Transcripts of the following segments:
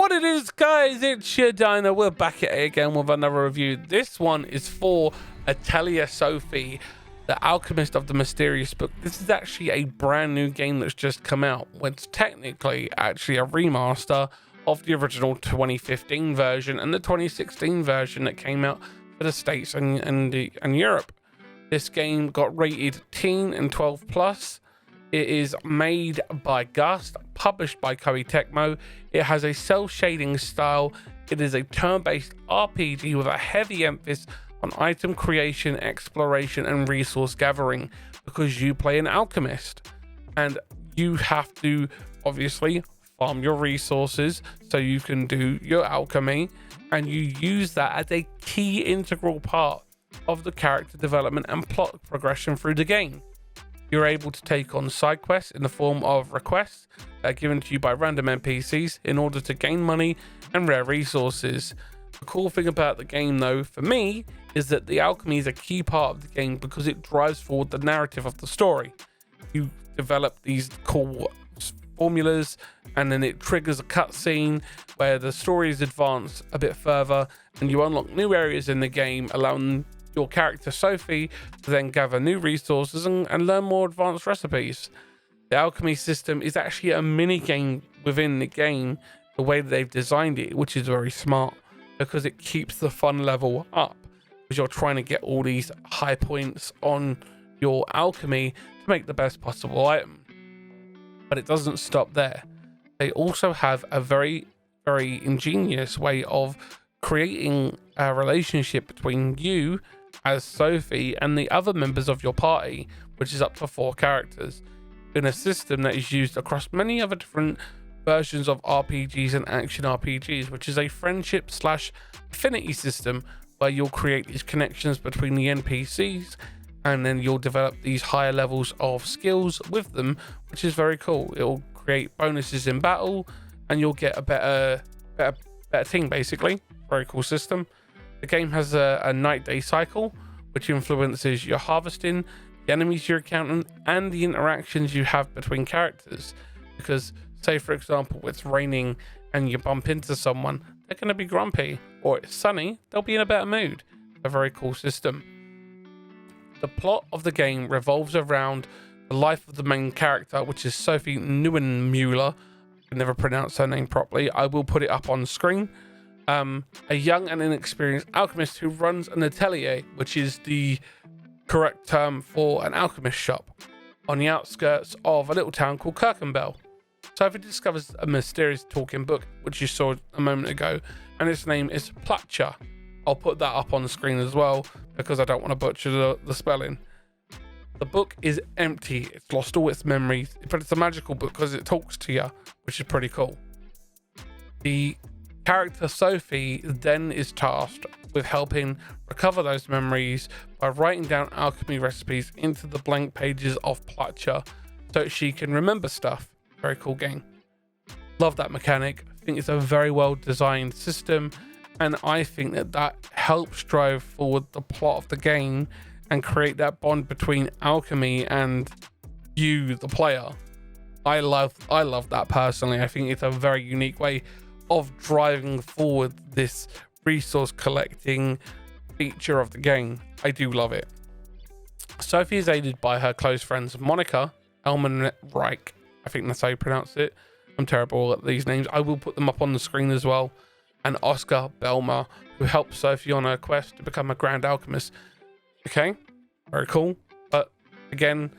What it is, guys, it's your Dino. We're back at it again with another review. This one is for Atelier Sophie, the Alchemist of the Mysterious Book. This is actually a brand new game that's just come out. It's technically actually a remaster of the original 2015 version and the 2016 version that came out for the States and Europe. This game got rated teen and 12 plus. It is made by Gust, published by Koei Tecmo. It has a cel-shading style. It is a turn-based RPG with a heavy emphasis on item creation, exploration, and resource gathering, because you play an alchemist and you have to obviously farm your resources so you can do your alchemy, and you use that as a key integral part of the character development and plot progression through the game. You're able to take on side quests in the form of requests that are given to you by random NPCs in order to gain money and rare resources. The cool thing about the game, though, for me, is that the alchemy is a key part of the game because it drives forward the narrative of the story. You develop these cool formulas, and then it triggers a cutscene where the story is advanced a bit further, and you unlock new areas in the game, allowing your character Sophie to then gather new resources and learn more advanced recipes. The alchemy system is actually a mini game within the game, the way that they've designed it, which is very smart because it keeps the fun level up, because you're trying to get all these high points on your alchemy to make the best possible item. But it doesn't stop there. They also have a very, very ingenious way of creating a relationship between you as Sophie and the other members of your party, which is up to 4 characters, in a system that is used across many other different versions of RPGs and action RPGs, which is a friendship / affinity system where you'll create these connections between the NPCs, and then you'll develop these higher levels of skills with them, which is very cool. It'll create bonuses in battle and you'll get a better team, basically. Very cool system. The game has a night-day cycle, which influences your harvesting, the enemies you're encountering, and the interactions you have between characters. Because, say for example, it's raining and you bump into someone, they're going to be grumpy, or it's sunny, they'll be in a better mood. A very cool system. The plot of the game revolves around the life of the main character, which is Sophie Neuenmuller. I can never pronounce her name properly. I will put it up on screen. A young and inexperienced alchemist who runs an atelier, which is the correct term for an alchemist shop, on the outskirts of a little town called Kirkenbell. Sophie discovers a mysterious talking book, which you saw a moment ago, and its name is Platcha. I'll put that up on the screen as well because I don't want to butcher the spelling. The book is empty, it's lost all its memories, but it's a magical book because it talks to you, which is pretty cool. The character Sophie then is tasked with helping recover those memories by writing down alchemy recipes into the blank pages of Platcha so she can remember stuff. Very cool game. Love that mechanic. I think it's a very well designed system, and I think that helps drive forward the plot of the game and create that bond between alchemy and you, the player. I love that personally. I think it's a very unique way of driving forward this resource collecting feature of the game. I do love it. Sophie is aided by her close friends Monica Elmenreich, I think that's how you pronounce it. I'm terrible at these names. I will put them up on the screen as well. And Oscar Belmer, who helps Sophie on her quest to become a grand alchemist. Okay, very cool. But again,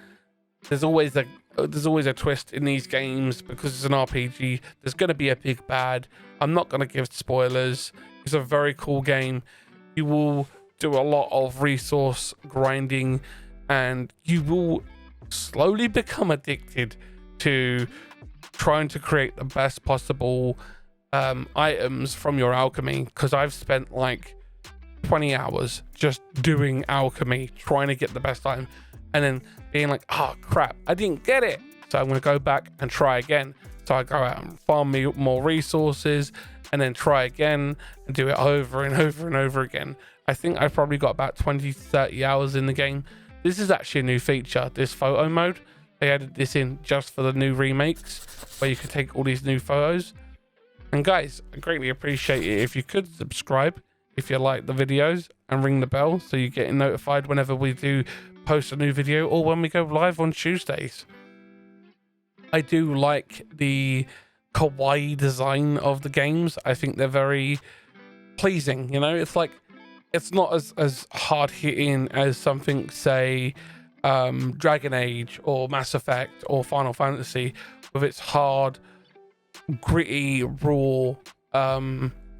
there's always a twist in these games because it's an RPG. There's going to be a big bad. I'm not going to give spoilers. It's a very cool game. You will do a lot of resource grinding, and you will slowly become addicted to trying to create the best possible items from your alchemy, because I've spent like 20 hours just doing alchemy, trying to get the best item, and then being like, oh crap, I didn't get it, so I'm going to go back and try again. So I go out and farm me more resources and then try again and do it over and over and over again. I think I've probably got about 20-30 hours in the game. This is actually a new feature, this photo mode. They added this in just for the new remakes, where you can take all these new photos. And guys, I greatly appreciate it if you could subscribe if you like the videos and ring the bell so you get notified whenever we do post a new video or when we go live on Tuesdays. I do like the kawaii design of the games. I think they're very pleasing, you know. It's like, it's not as hard hitting as something, say, Dragon Age or Mass Effect or Final Fantasy, with its hard, gritty, raw,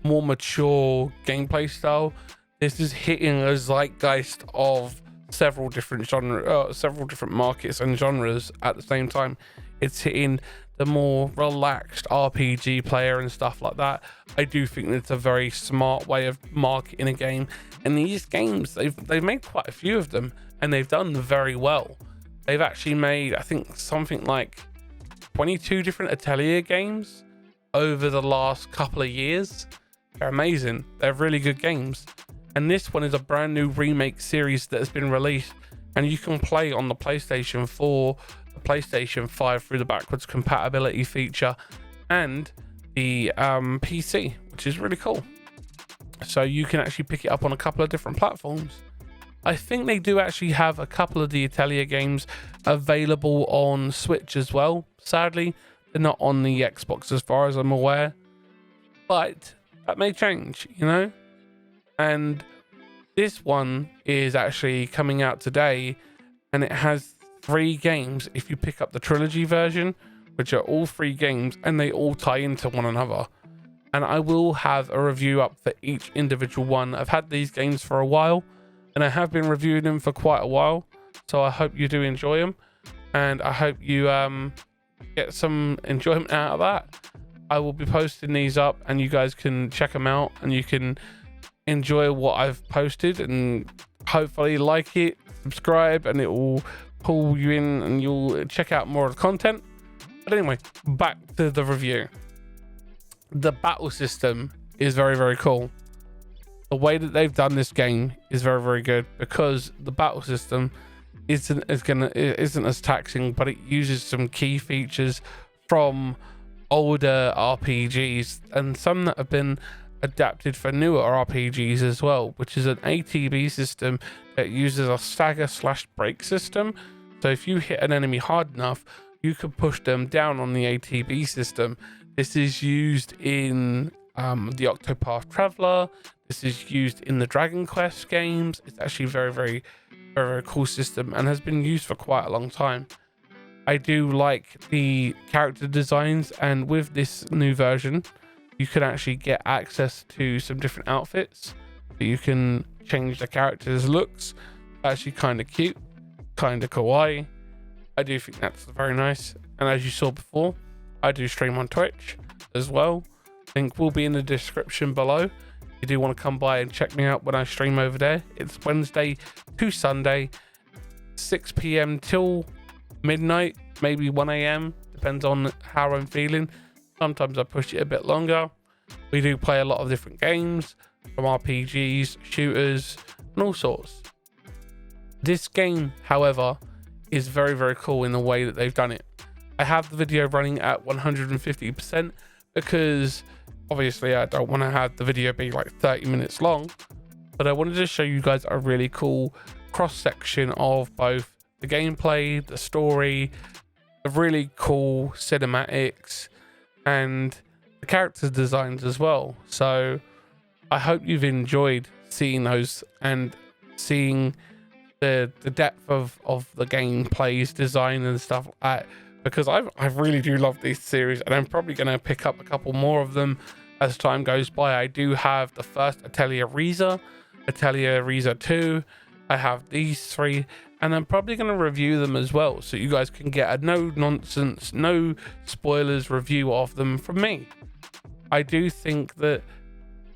more mature gameplay style. This is hitting a zeitgeist of several different markets and genres at the same time. It's hitting the more relaxed RPG player and stuff like that. I do think it's a very smart way of marketing a game, and these games, they've made quite a few of them and they've done very well. They've actually made, I think, something like 22 different Atelier games over the last couple of years. They're amazing. They're really good games. And this one is a brand new remake series that has been released, and you can play on the PlayStation 4, the PlayStation 5 through the backwards compatibility feature, and the PC, which is really cool. So you can actually pick it up on a couple of different platforms. I think they do actually have a couple of the Atelier games available on Switch as well. Sadly, they're not on the Xbox as far as I'm aware, but that may change, you know. And this one is actually coming out today, and it has 3 games if you pick up the Trilogy version, which are all 3 games, and they all tie into one another. And I will have a review up for each individual one. I've had these games for a while, and I have been reviewing them for quite a while, so I hope you do enjoy them, and I hope you get some enjoyment out of that. I will be posting these up, and you guys can check them out, and you can enjoy what I've posted, and hopefully like it, subscribe, and it will pull you in and you'll check out more of the content. But anyway, back to the review. The battle system is very, very cool. The way that they've done this game is very, very good, because the battle system isn't as taxing, but it uses some key features from older RPGs and some that have been adapted for newer RPGs as well, which is an ATB system that uses a stagger/break system. So if you hit an enemy hard enough, you could push them down on the ATB system. This is used in the Octopath Traveler. This is used in the Dragon Quest games. It's actually very, very, very, very cool system and has been used for quite a long time. I do like the character designs, and with this new version, you can actually get access to some different outfits. So you can change the character's looks. Actually kind of cute, kind of kawaii. I do think that's very nice. And as you saw before, I do stream on Twitch as well. Link will be in the description below. If you do want to come by and check me out when I stream over there. It's Wednesday to Sunday, 6 p.m. till midnight, maybe 1 a.m. Depends on how I'm feeling. Sometimes I push it a bit longer. We do play a lot of different games, from RPGs, shooters, and all sorts. This game, however, is very, very cool in the way that they've done it. I have the video running at 150% because obviously I don't want to have the video be like 30 minutes long, but I wanted to show you guys a really cool cross section of both the gameplay, the story, the really cool cinematics, and the character designs as well. So I hope you've enjoyed seeing those and seeing the depth of the gameplay's design and stuff like that, because I really do love this series, and I'm probably going to pick up a couple more of them as time goes by. I do have the first Atelier Ryza, Atelier Ryza 2. I have these 3, and I'm probably going to review them as well, so you guys can get a no nonsense, no spoilers review of them from me. I do think that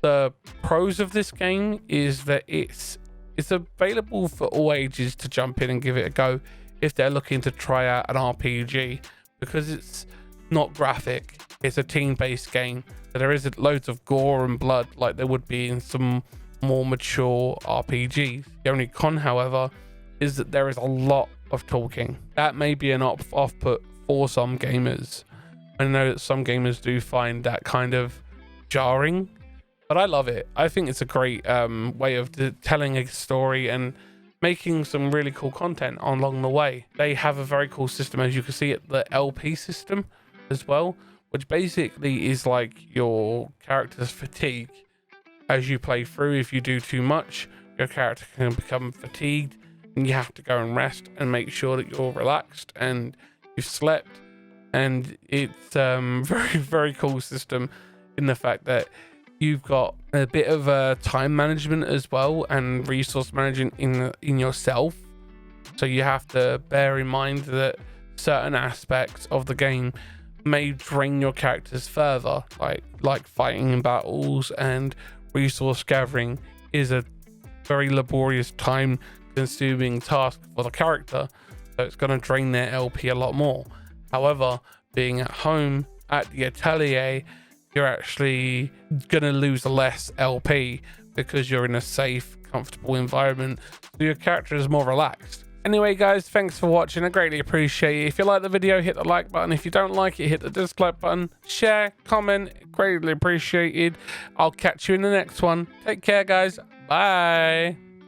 the pros of this game is that it's available for all ages to jump in and give it a go if they're looking to try out an RPG, because it's not graphic. It's a team-based game, so there isn't loads of gore and blood like there would be in some more mature RPGs. The only con, however, is that there is a lot of talking. That may be an off-put for some gamers. I know that some gamers do find that kind of jarring, but I love it. I think it's a great way of telling a story and making some really cool content along the way. They have a very cool system, as you can see it, the LP system as well, which basically is like your character's fatigue as you play through. If you do too much, your character can become fatigued and you have to go and rest and make sure that you're relaxed and you've slept. And it's very, very cool system in the fact that you've got a bit of time management as well and resource management in yourself. So you have to bear in mind that certain aspects of the game may drain your characters further, like fighting in battles, and resource gathering is a very laborious, time consuming task for the character, so it's going to drain their LP a lot more. However, being at home at the atelier, you're actually going to lose less LP because you're in a safe, comfortable environment, so your character is more relaxed. Anyway guys, thanks for watching. I greatly appreciate it. If you like the video, hit the like button. If you don't like it, hit the dislike button. Share, comment, greatly appreciated. I'll catch you in the next one. Take care guys. Bye.